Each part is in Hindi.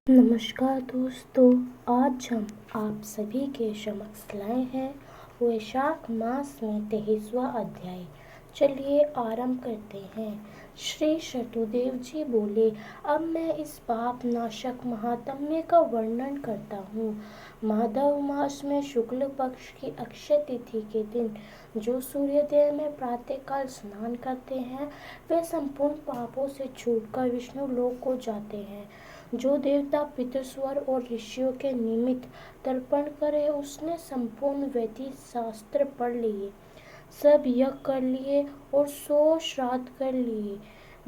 नमस्कार दोस्तों। आज हम आप सभी के समक्ष लाए हैं वैशाख मास में 23वां अध्याय। चलिए आरंभ करते हैं। श्री शतुदेव जी बोले, अब मैं इस पाप नाशक महात्म्य का वर्णन करता हूँ। माधव मास में शुक्ल पक्ष की अक्षय तिथि के दिन जो सूर्योदय में प्रातःकाल स्नान करते हैं वे संपूर्ण पापों से छूटकर विष्णु लोक को जाते हैं। जो देवता पितृस्वर और ऋषियों के निमित्त तर्पण करे उसने संपूर्ण वैदिक शास्त्र पढ़ लिए, सब यज्ञ कर लिए और 100 श्राद्ध कर लिए।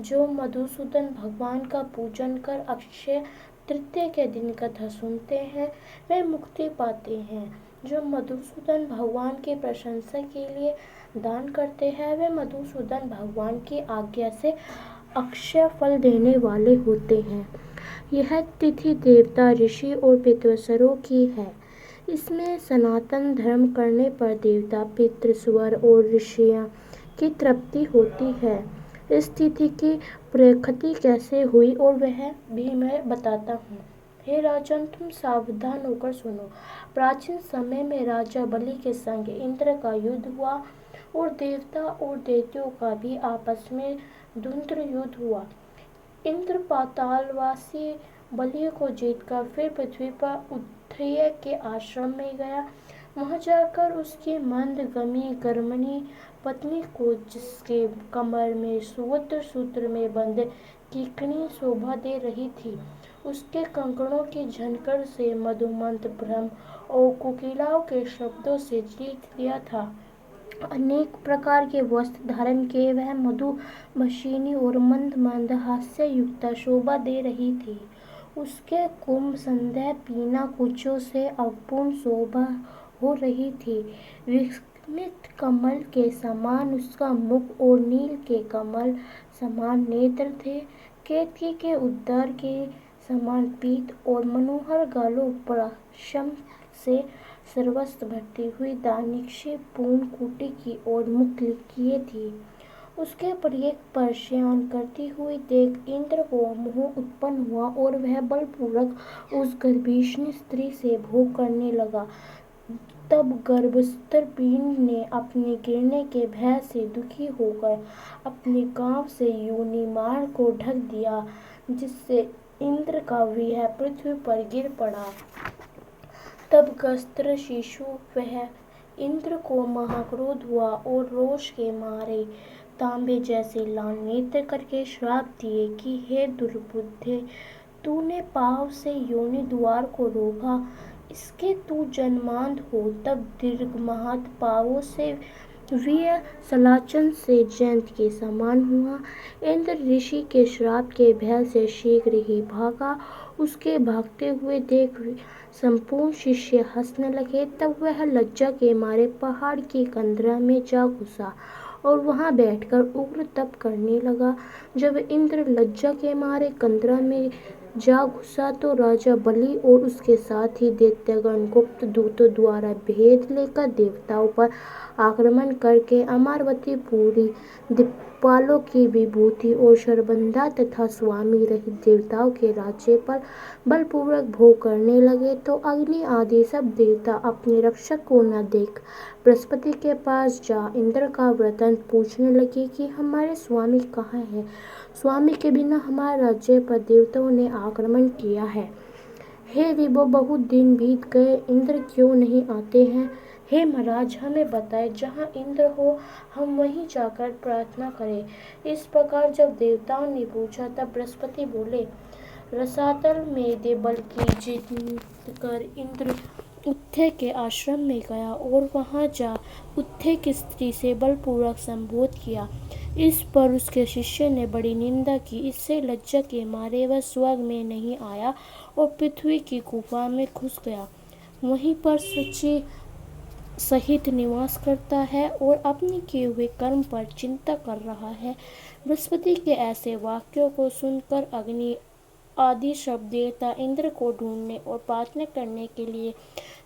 जो मधुसूदन भगवान का पूजन कर अक्षय तृतीया के दिन कथा सुनते हैं वे मुक्ति पाते हैं। जो मधुसूदन भगवान की प्रशंसा के लिए दान करते हैं वे मधुसूदन भगवान की आज्ञा से अक्षय फल देने वाले होते हैं। यह तिथि देवता, ऋषि और पितृस्वरों की है। इसमें सनातन धर्म करने पर देवता, पितृस्वर और ऋषियों की तृप्ति होती है। इस तिथि की प्रकृति कैसे हुई और वह भी मैं बताता हूँ। हे राजन, तुम सावधान होकर सुनो। प्राचीन समय में राजा बलि के संग इंद्र का युद्ध हुआ और देवता और दैत्यों का भी आपस में द्वंद्व युद्ध हुआ। इंद्र पातालवासी बलि को जीतकर फिर पृथ्वी पर उदय के आश्रम में गया। वहां जाकर उसकी मंदगमी कर्मणी पत्नी को, जिसके कमर में सुवर्ण सूत्र में बंद कीकणी शोभा दे रही थी, उसके कंकड़ों की झनकर से मधुमंत भ्रम और कोकिलाओं के शब्दों से जीत लिया था। अनेक प्रकार के वस्त्र धारण किए वह मधुमक्षिणी और मंद मंद हास्य युक्त शोभा दे रही थी। उसके कुंभ संध्या पीना कुचों से अपूर्ण शोभा हो रही थी। विस्मित कमल के समान उसका मुख और नील के कमल समान नेत्र थे। केतकी के उदर के समान पीत और मनोहर गालों पश्म से सर्वस्व भरती हुई दानिशी पूर्ण कुटी की ओर मुख किए थी। उसके प्रिय परेशान करती हुई देख इंद्र को मोह उत्पन्न हुआ और वह बलपूर्वक उस गर्भिणी स्त्री से भोग करने लगा। तब गर्भस्थ पिंड ने अपने गिरने के भय से दुखी होकर अपने गांव से योनि मार्ग को ढक दिया, जिससे इंद्र का विह पृथ्वी पर गिर पड़ा। तब ग्रस्त शिशु वह इंद्र को महाक्रोध हुआ और रोष के मारे तांबे जैसे लाल नेत्र करके श्राप दिए कि हे दुर्बुद्धे, तूने पाव से योनि द्वार को रोका, इसके तू जन्मांध हो। तब दीर्घ महत पावों से वीय सलाचन से जयंत के समान हुआ। इंद्र ऋषि के श्राप के भय से शीघ्र ही भागा। उसके भागते हुए देख संपूर्ण शिष्य हंसने लगे। तब वह लज्जा के मारे पहाड़ की कंदरा में जा घुसा और वहां बैठकर उग्र तप करने लगा। जब इंद्र लज्जा के मारे कंदरा में जा घुसा तो राजा बलि और उसके साथ ही दैत्यगण गुप्त दूतों द्वारा भेद लेकर देवताओं पर आक्रमण करके अमरावती पूरी, दिक्पालों की विभूति और शरबंधा तथा स्वामी रहित देवताओं के राज्य पर बलपूर्वक भोग करने लगे। तो अग्नि आदि सब देवता अपने रक्षक को न देख बृहस्पति के पास जा इंद्र का वृत्तांत पूछने लगे कि हमारे स्वामी कहाँ हैं? स्वामी के बिना हमारे राज्य पर देवताओं ने आक्रमण किया है। हे विभो, बहुत दिन बीत गए, इंद्र क्यों नहीं आते हैं? हे महाराज, हमें बताए, जहाँ इंद्र हो हम वहीं जाकर प्रार्थना करें। इस प्रकार जब देवताओं ने पूछा तब बृहस्पति बोले, रसातल में देवबल की जीत कर इंद्र उत्थय के आश्रम में गया और वहां जा उत्थय की स्त्री से बलपूर्वक संबोध किया। इस पर उसके शिष्य ने बड़ी निंदा की। इससे लज्जा के मारे वह स्वर्ग में नहीं आया और पृथ्वी की गुफा में घुस गया। वहीं पर शची सहित निवास करता है और अपने किए हुए कर्म पर चिंता कर रहा है। बृहस्पति के ऐसे वाक्यों को सुनकर अग्नि आदि सब देवता इंद्र को ढूंढने और प्रार्थना करने के लिए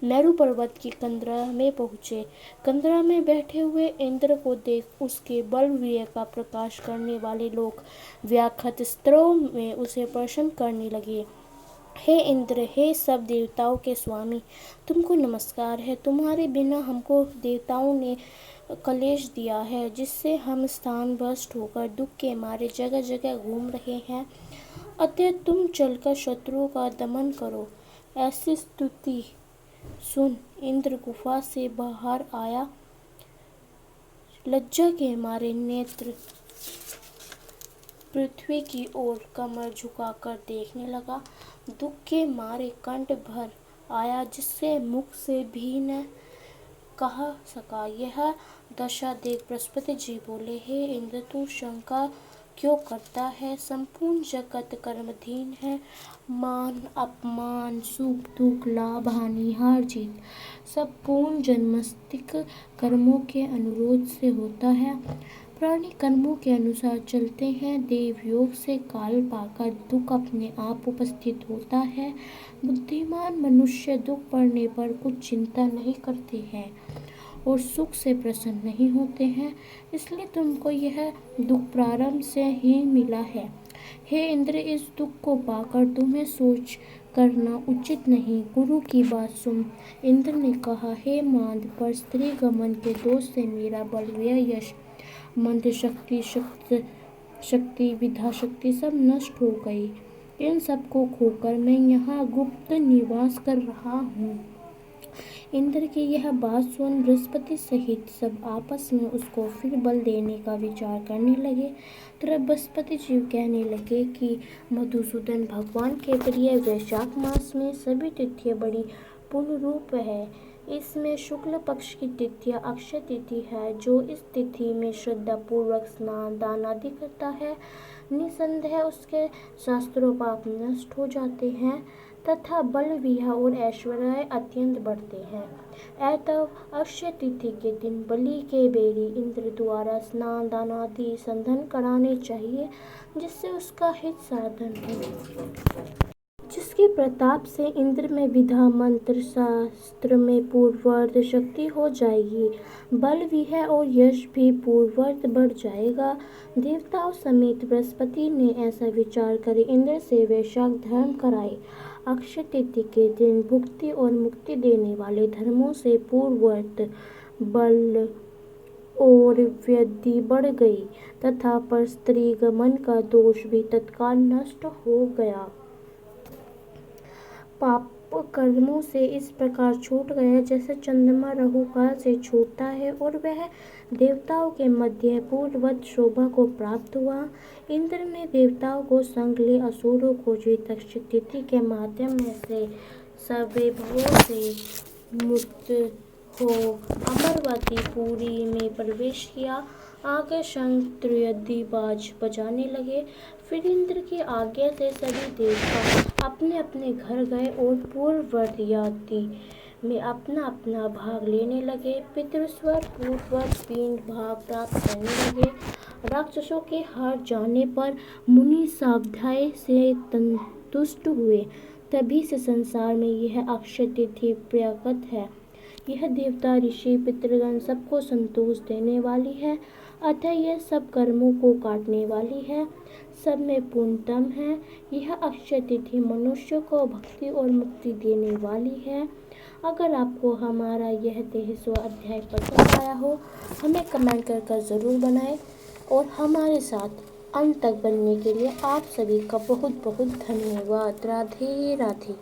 मेरु पर्वत की कंदरा में पहुंचे। कंदरा में बैठे हुए इंद्र को देख उसके बलवीर्य का प्रकाश करने वाले लोग व्याख्यात स्त्रों में उसे प्रसन्न करने लगे। हे इंद्र, हे सब देवताओं के स्वामी, तुमको नमस्कार है। तुम्हारे बिना हमको देवताओं ने कलेश दिया है, जिससे हम स्थान भ्रष्ट होकर दुख के मारे जगह जगह घूम रहे हैं। अतः तुम चलकर शत्रुओं का दमन करो। ऐसी स्तुति सुन इंद्र गुफा से बाहर आया। लज्जा के मारे नेत्र पृथ्वी की ओर कमर झुकाकर देखने लगा। दुख के मारे कंठ भर आया, जिससे मुख से भी न कह सका। यह दशा देख बृहस्पति जी बोले, हे इंद्र, तू शंका क्यों करता है? संपूर्ण जगत कर्मधीन है। मान अपमान, सुख दुख, लाभ हानि, हार जीत सब पूर्ण जन्मस्थिक कर्मों के अनुरोध से होता है। प्राणी कर्मों के अनुसार चलते हैं। देव योग से काल पाकर दुख अपने आप उपस्थित होता है। बुद्धिमान मनुष्य दुख पड़ने पर कुछ चिंता नहीं करते हैं और सुख से प्रसन्न नहीं होते हैं। इसलिए तुमको यह दुख प्रारंभ से ही मिला है। हे इंद्र, इस दुख को पाकर तुम्हें सोच करना उचित नहीं। गुरु की बात सुन। इंद्र ने कहा, हे मांद, पर स्त्री गमन के दोष से मेरा बल, व्यय, यश, मंत्र शक्ति, विद्या शक्ति सब नष्ट हो गई। इन सब को खोकर मैं यहाँ गुप्त निवास कर रहा हूँ। इंद्र की यह बात सुन बृहस्पति सहित सब आपस में उसको फिर बल देने का विचार करने लगे। तो बृहस्पति जी कहने लगे कि मधुसूदन, भगवान के प्रिय वैशाख मास में सभी तिथियां बड़ी पूर्ण रूप है। इसमें शुक्ल पक्ष की तिथियां अक्षय तिथि है। जो इस तिथि में श्रद्धा पूर्वक स्नान दान आदि करता है, निसंदेह उसके शास्त्रों पाप नष्ट हो जाते हैं तथा बल, विद्या और ऐश्वर्य अत्यंत बढ़ते हैं। अतः अक्षय तिथि के दिन बलि के बेरी इंद्र द्वारा स्नान दान आदि संधन कराने चाहिए, जिससे उसका हित साधन हो। जिसके प्रताप से इंद्र में विद्या, मंत्र, शास्त्र में पूर्ववर्त शक्ति हो जाएगी। बल, विद्या और यश भी पूर्ववर्त बढ़ जाएगा। देवताओं समेत बृहस्पति ने ऐसा विचार कर इंद्र से वैशाख धर्म कराए। अक्षय तिथि के दिन भुक्ति और मुक्ति देने वाले धर्मों से पूर्ववर्त बल और वृद्धि बढ़ गई तथा पर स्त्री गमन का दोष भी तत्काल नष्ट हो गया। पाप कर्मों से इस प्रकार छूट गया जैसे चंद्रमा राहु काल से छूटता है, और वह देवताओं के मध्य पूर्ववत शोभा को प्राप्त हुआ। इंद्र ने देवताओं को संग ले असुरों को जीत अक्षय तिथि के माध्यम से सभी भवों से मुक्त हो अमरवती पुरी में प्रवेश किया। आगे शंख त्रियदि बाज बजाने लगे। फिर इंद्र की आज्ञा से सभी देवता अपने अपने घर गए और पूर्ववर्त याति में अपना अपना भाग लेने लगे। पितृस्वर पूर्ववर्त पिंड भाग प्राप्त करने लगे। राक्षसों के हार जाने पर मुनि सावधाई से संतुष्ट हुए। तभी से संसार में यह अक्षय तिथि प्रकट है। यह देवता, ऋषि, पितृगण सबको संतोष देने वाली है। अतः यह सब कर्मों को काटने वाली है, सब में पूर्णतम है। यह अक्षय तिथि मनुष्य को भक्ति और मुक्ति देने वाली है। अगर आपको हमारा यह 23वां अध्याय पसंद आया हो, हमें कमेंट कर ज़रूर बनाएं और हमारे साथ अंत तक बनने के लिए आप सभी का बहुत बहुत धन्यवाद। राधे राधे।